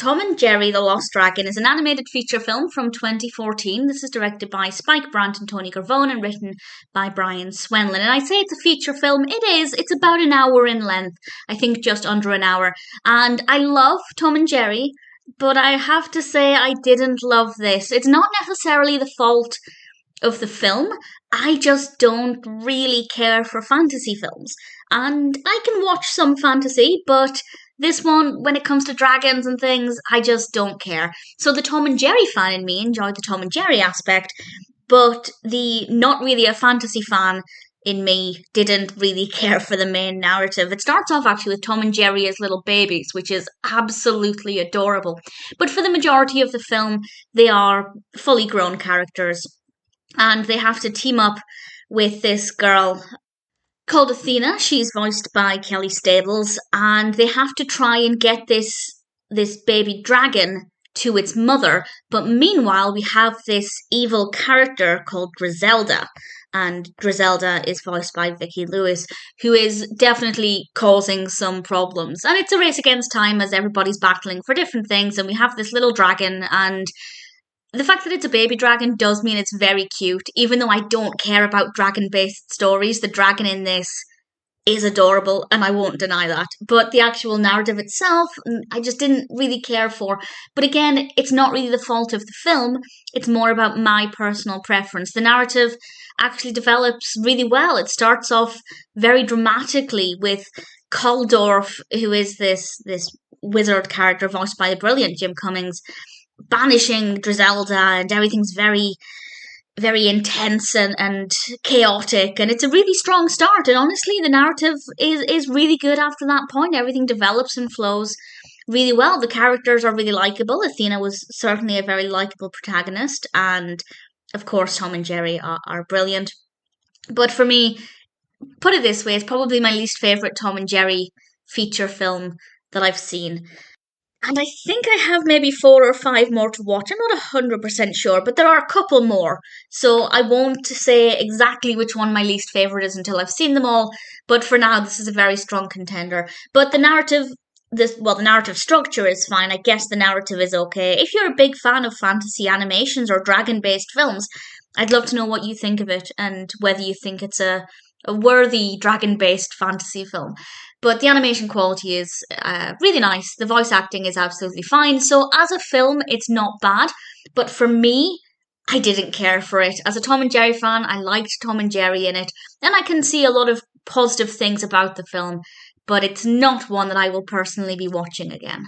Tom and Jerry the Lost Dragon is an animated feature film from 2014. This is directed by Spike Brandt and Tony Cervone and written by Brian Swenlin. And I say it's a feature film. It is. It's about an hour in length. I think just under an hour. And I love Tom and Jerry, but I have to say I didn't love this. It's not necessarily the fault of the film. I just don't really care for fantasy films. And I can watch some fantasy, but this one, when it comes to dragons and things, I just don't care. So the Tom and Jerry fan in me enjoyed the Tom and Jerry aspect, but the not really a fantasy fan in me didn't really care for the main narrative. It starts off actually with Tom and Jerry as little babies, which is absolutely adorable. But for the majority of the film, they are fully grown characters, and they have to team up with this girl called Athena. She's voiced by Kelly Stables, and they have to try and get this baby dragon to its mother. But meanwhile, we have this evil character called Drizelda, and Drizelda is voiced by Vicki Lewis, who is definitely causing some problems. And it's a race against time as everybody's battling for different things, and we have this little dragon, and the fact that it's a baby dragon does mean it's very cute. Even though I don't care about dragon-based stories, the dragon in this is adorable, and I won't deny that. But the actual narrative itself, I just didn't really care for. But again, it's not really the fault of the film. It's more about my personal preference. The narrative actually develops really well. It starts off very dramatically with Kaldorf, who is this wizard character voiced by the brilliant Jim Cummings, banishing Drizelda, and everything's very, very intense and chaotic, and it's a really strong start. And honestly, the narrative is really good after that point. Everything develops and flows really well. The characters are really likable. Athena was certainly a very likable protagonist, and of course Tom and Jerry are brilliant. But for me, put it this way, it's probably my least favourite Tom and Jerry feature film that I've seen. And I think I have maybe 4 or 5 more to watch. I'm not 100% sure, but there are a couple more. So I won't say exactly which one my least favourite is until I've seen them all. But for now, this is a very strong contender. But the narrative structure is fine. I guess the narrative is okay. If you're a big fan of fantasy animations or dragon-based films, I'd love to know what you think of it and whether you think it's a worthy dragon-based fantasy film. But the animation quality is really nice. The voice acting is absolutely fine. So as a film, it's not bad. But for me, I didn't care for it. As a Tom and Jerry fan, I liked Tom and Jerry in it. And I can see a lot of positive things about the film. But it's not one that I will personally be watching again.